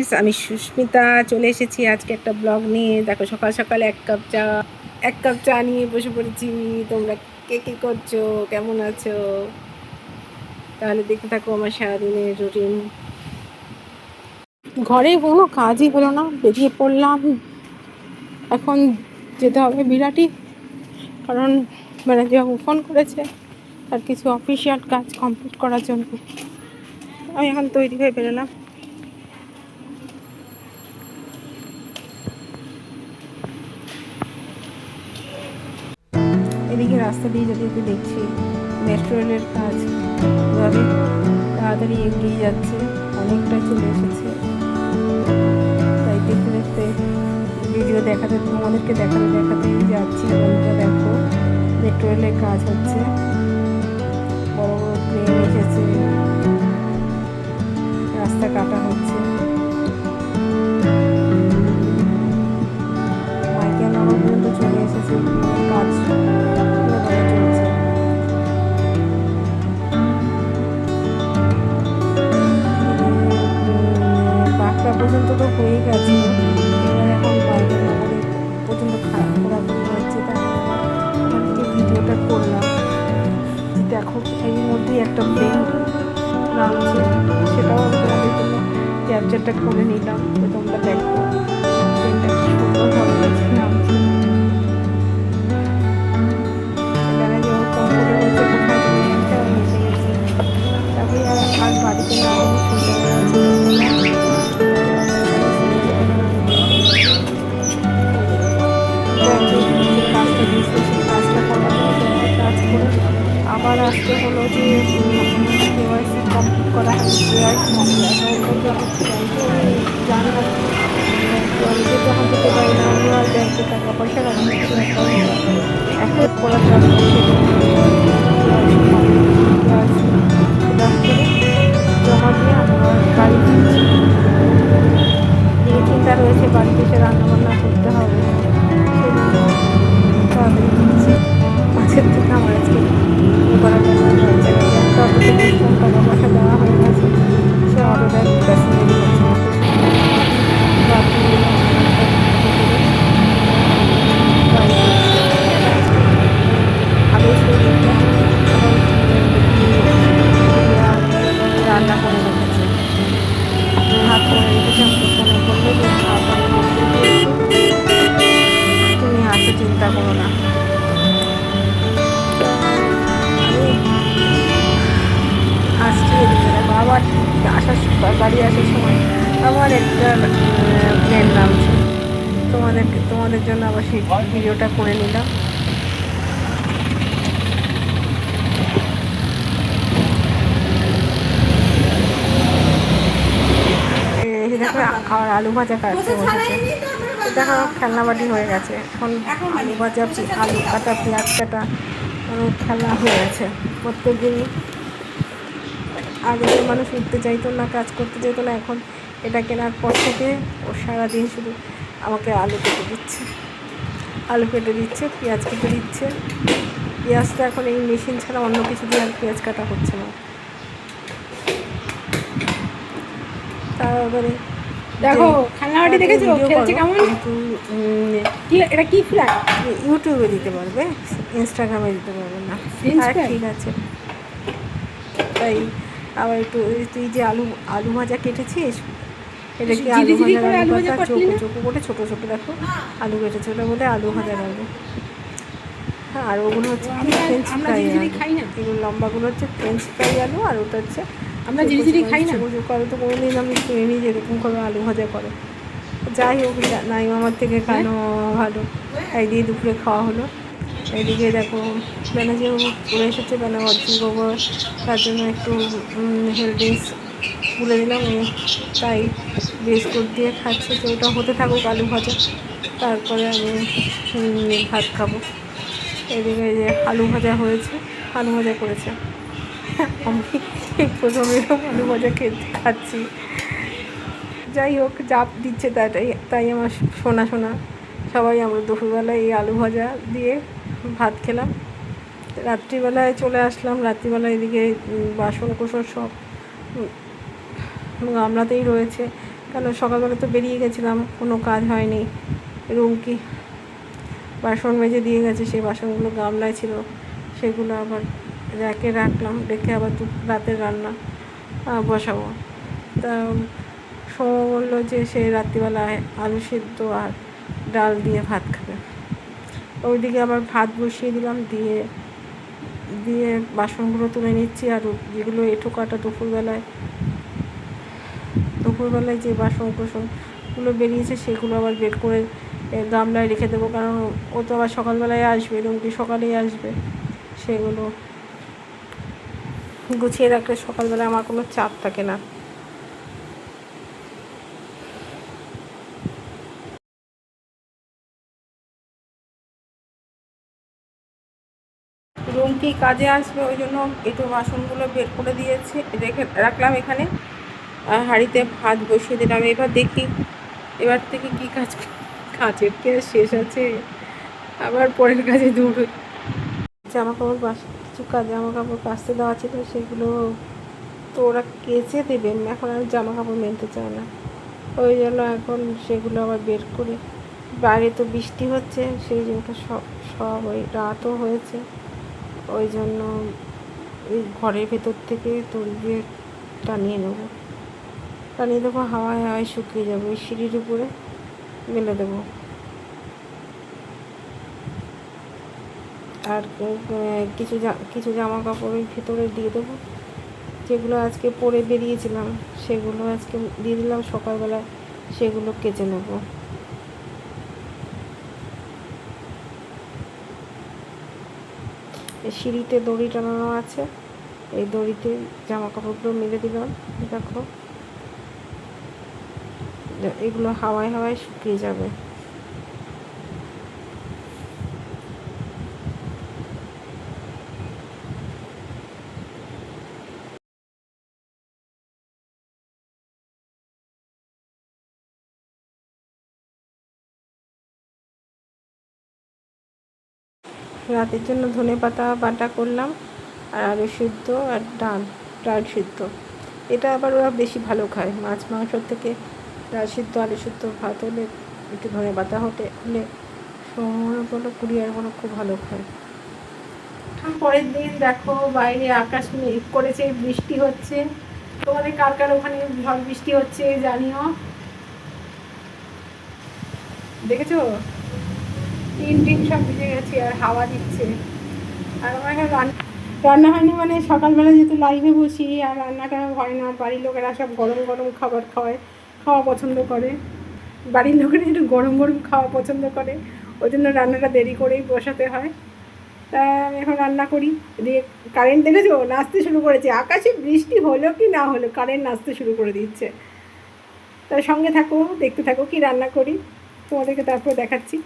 Guys, আমি সুস্মিতা চলে এসেছি আজকে একটা ব্লগ নিয়ে। দেখো, সকাল সকাল এক কাপ চা নিয়ে বসে পড়েছি। তোমরা কে কী করছো, কেমন আছো? তাহলে দেখতে থাকো আমার সারাদিনের রুটিন। ঘরে কোনো কাজই হলো না, বেরিয়ে পড়লাম। এখন যেতে হবে বিরাটি, কারণ ম্যানেজার ফোন করেছে আর কিছু অফিসিয়াল কাজ কমপ্লিট করার জন্য। আমি এখন তৈরি হয়ে বেরোলাম। এদিকে রাস্তা দিয়ে যেতে যেতে দেখছি মেট্রো রেলের কাজ এভাবে তাড়াতাড়ি এগিয়ে যাচ্ছে, অনেকটা চলে এসেছে। তাই দেখতে দেখতে ভিডিও তোমাদেরকে দেখাতেই যাচ্ছি। বন্ধুরা দেখো, মেট্রো রেলের কাজ হচ্ছে, বড় বড় ট্রেন এসেছে, রাস্তা কাটা হচ্ছে। মাইকেল নগর পর্যন্ত চলে এসেছে, কাজ চলছে। বাঁকড়া পর্যন্ত তো হয়ে গেছে, এবার এখন মাইকেল নগরে পর্যন্ত খোরাখুরি হচ্ছে। তাই ওখান থেকে ভিডিওটা করলাম। দেখো, এর মধ্যেই একটা প্লেন নামছে, সেটাও আমি তোমাদের জন্য ক্যাপচারটা করে নিলাম। তো তোমরা দেখো প্লেনটা কি সুন্দরভাবে নামছে। এখানে যে ওর ফোন করে বলছে কোথায় তুমি এসে, আমি এসে গেছি। তারপরে আর বাড়িতে না কাজটা দিয়েছে, সেই কাজটা করার জন্য কাজ করে আবার আসতে হলো যে কেওয়াইসি কমপ্লিট করা হয়। কেওয়াইসি জানি না, ব্যাংকে যখন যেতে পারি না, আমি আর ব্যাংকে টাকা পয়সা রাখি অ্যাক্সেপ্ট করার জন্য জমা দিয়ে আমরা বাড়ি ফিরছি। দিকে চিন্তা রয়েছে, বাড়িতে এসে রান্নাবান্না করতে হবে, সেজন্য তাড়াতাড়ি ফিরছি। মাছের থেকে আমার আজকে করার জন্য লজ্জা লাগে। একটা অটোতে বসলাম, টাকা পয়সা দেওয়া হয়ে গেছে, সে অটোটা প্যাসেঞ্জারই হচ্ছে না। রান্না করে রেখেছে, ভাত করে রেখেছে। আমাকে ফোনে বললো যে ভাত আমি বলতে তুমি আসো, চিন্তা করো না। আমি আসছি এদিকে। দেখো, আবার বাড়ি আসার সময় আবার একটা প্লেন নামছে। তোমাদের জন্য আবার সেই ভিডিওটা করে নিলাম। দেখো, খাওয়ার আলু ভাজা কাটতে বসেছে। দেখো, খেলনা বাটি হয়ে গেছে। এখন আলু ভাজা, আলু কাটা, পেঁয়াজ কাটা খেলনা হয়ে গেছে। প্রত্যেক দিনই আগে মানুষ উঠতে চাইতো না, কাজ করতে চাইতো না। এখন এটা কেনার পর থেকে ও সারাদিন শুধু আমাকে আলু কেটে দিচ্ছে, পেঁয়াজ কেটে দিচ্ছে। পেঁয়াজটা এখন এই মেশিন ছাড়া অন্য কিছু দিয়ে আর পেঁয়াজ কাটা হচ্ছে না। তারপরে দেখো, খেলনাবাটি দেখেছো খেলছে কেমন, কিন্তু এটা কি ফ্ল্যাগ ইউটিউবে দিতে পারবে, ইনস্টাগ্রামে দিতে পারবে না। ঠিক আছে, তাই আবার একটু তুই যে আলু ভাজা কেটেছিস, এটা কি আলু ভাজা চোখো করে ছোটো ছোটো দেখো আলু কেটেছে, ওটা বলে আলু ভাজা রাখবো। হ্যাঁ, আর ওগুলো হচ্ছে ফ্রেঞ্চ ফ্রাই আলু, এগুলো লম্বাগুলো হচ্ছে ফ্রেঞ্চ ফ্রাই আলু, আর ওটা হচ্ছে আমরা জিরি খাই না। আলু তো কোনোদিন আমি শুনিনি যেরকম করে আলু ভাজা করে। যাই হোক, নাই আমার থেকে কেন ভালো, এই দিয়ে দুপুরে খাওয়া হলো। এইদিকে দেখো, ম্যানেজার করে এসেছে, অর্জি গোবর, তার জন্য একটু হেলথ ড্রিঙ্কস তুলে দিলাম। তাই বিস্কুট দিয়ে খাচ্ছে। তো ওটা হতে থাকুক আলু ভাজা, তারপরে আমি ভাত খাবো। এদিকে যে আলু ভাজা হয়েছে, আলু ভাজা করেছে, আমি প্রথম এরকম আলু ভাজা খাচ্ছি। যাই হোক, চাপ দিচ্ছে তাই আমার শোনা সবাই আমরা দুপুরবেলায় এই আলু ভাজা দিয়ে ভাত খেলাম। রাত্রিবেলায় চলে আসলাম। রাত্রিবেলায় এদিকে বাসন কোসন সব গামলাতেই রয়েছে, কেন সকালবেলা তো বেরিয়ে গেছিলাম, কোনো কাজ হয়নি। রুমকি বাসন মেজে দিয়ে গেছে, সেই বাসনগুলো গামলায় ছিল, সেগুলো আবার র্যাকে রাখলাম, রেখে আবার রাতের রান্না বসাবো। তা সৌম্য বললো যে সে রাত্রিবেলায় আলু সিদ্ধ আর ডাল দিয়ে ভাত খাবে। ওইদিকে আবার ভাত বসিয়ে দিলাম, দিয়ে দিয়ে বাসনগুলো তুলে নিচ্ছি। আর যেগুলো এঁঠো কাটা দুপুরবেলায় যে বাসন কোসনগুলো বেরিয়েছে সেগুলো আবার বের করে গামলায় রেখে দেবো, কারণ ও তো আবার সকালবেলায় আসবে, রুমটি সকালেই আসবে। সেগুলো গুছিয়ে রাখলে সকালবেলায় আমার কোনো চাপ থাকে না। রুমকি কাজে আসবে, ওই জন্য একটু বাসনগুলো বের করে দিয়েছি, রেখে রাখলাম এখানে। হাঁড়িতে ভাত বসিয়ে দিলাম। এবার দেখি এবার থেকে কী কাজের কে শেষ আছে, আবার পরের কাজে দৌড়। জামাকাপড় কিছু জামাকাপড় কাচতে দেওয়া ছিল, সেগুলো তো ওরা কেচে দেবে, এখন আর জামাকাপড় মেলতে চায় না, ওই জন্য এখন সেগুলো আবার বের করে। বাইরে তো বৃষ্টি হচ্ছে, সেই জন্য সব ওই রাতও হয়েছে, ওই জন্য ওই ঘরের ভেতর থেকে তুল দিয়ে টানিয়ে দেবো, হাওয়ায় হাওয়ায় শুকিয়ে যাবে, ওই সিঁড়ির উপরে মেলে দেবো। আর কিছু জামা কাপড় ওই ভেতরে দিয়ে দেবো, যেগুলো আজকে পরে বেরিয়েছিলাম সেগুলো আজকে দিয়ে দিলাম, সকালবেলায় সেগুলো কেচে নেব। সিঁড়িতে দড়ি টানানো আছে, এই দড়িতে জামা কাপড়গুলো মেলে দিলাম। দেখো এগুলো হাওয়ায় হাওয়ায় শুকিয়ে যাবে। রাতের জন্য ধনেপাতা বাটা করলাম, আর আলু সিদ্ধ আর ডাল সিদ্ধ। এটা আবার ওরা বেশি ভালো খায়, মাছ মাংসর থেকে ডাল সিদ্ধ আলু সিদ্ধ ভাত হলে, একটু ধনেপাতা হলে সৌম্যগুলো কুড়িয়ারগুলো খুব ভালো খায়। পরের দিন দেখো বাইরে আকাশ মেঘ করেছে, বৃষ্টি হচ্ছে। তোমাদের কার কার ওখানে ঝড় বৃষ্টি হচ্ছে জানিও। দেখেছো টিন সব ভিজে গেছে, আর হাওয়া দিচ্ছে। আর আমার এখন রান্না হয়নি, মানে সকালবেলা যেহেতু লাইভে বসি আর রান্নাটা হয় না, বাড়ির লোকেরা সব গরম গরম খাবার খাওয়া পছন্দ করে, বাড়ির লোকেরা একটু গরম গরম খাওয়া পছন্দ করে, ওই জন্য রান্নাটা দেরি করেই বসাতে হয়। তা আমি এখন রান্না করি। দিয়ে কারেন্ট দেখেছো নাচতে শুরু করেছে, আকাশে বৃষ্টি হলো কি না হলো কারেন্ট নাচতে শুরু করে দিচ্ছে। তার সঙ্গে থাকো, দেখতে থাকো কি রান্না করি, তোমাদেরকে তারপর দেখাচ্ছি।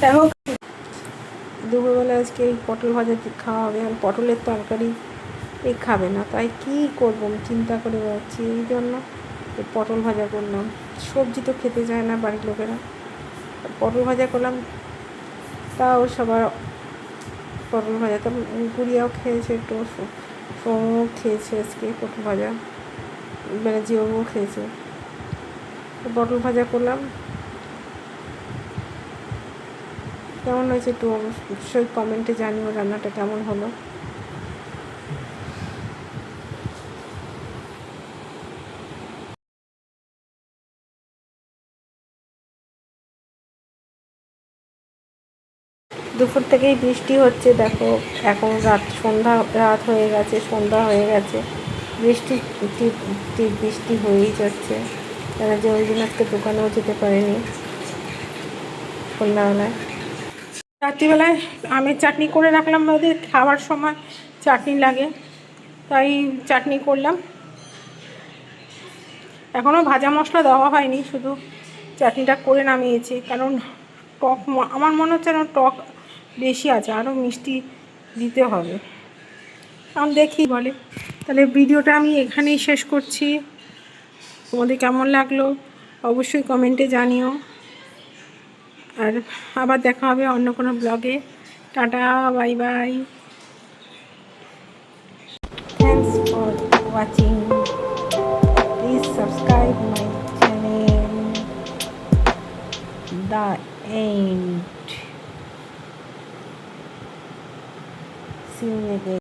দেখো দুপুরবেলা আজকে এই পটল ভাজা খাওয়া হবে, আর পটলের তরকারি খাবে না, তাই কি করবো চিন্তা করে বেড়াচ্ছি, এই জন্য পটল ভাজা করলাম। সবজি তো খেতে চায় না বাড়ির লোকেরা, পটল ভাজা করলাম। তাও সবার পটল ভাজা তো গুড়িয়াও খেয়েছে, একটু সৌম্যও খেয়েছে আজকে পটল ভাজা, মানে জিওও খেয়েছে। পটল ভাজা করলাম, কেমন হয়েছে একটু অবশ্যই কমেন্টে জানিও রান্নাটা কেমন হলো। দুপুর থেকেই বৃষ্টি হচ্ছে, দেখো এখন রাত হয়ে গেছে, সন্ধ্যা হয়ে গেছে, বৃষ্টি হয়েই যাচ্ছে। তারা যে ওই দিন আজকে দোকানেও যেতে পারেনি সন্ধ্যাবেলায়। রাত্রিবেলায় আমের চাটনি করে রাখলাম, ওদের খাওয়ার সময় চাটনি লাগে, তাই চাটনি করলাম। এখনও ভাজা মশলা দেওয়া হয়নি, শুধু চাটনিটা করে নামিয়েছি, কারণ টক আমার মনে হচ্ছে না টক বেশি আছে, আরও মিষ্টি দিতে হবে, কারণ দেখি বলে। তাহলে ভিডিওটা আমি এখানেই শেষ করছি, তোমাদের কেমন লাগলো অবশ্যই কমেন্টে জানিও, আর আবার দেখা হবে অন্য কোনো ব্লগে। Tata, bye bye, thanks for watching, please subscribe my end. See you again.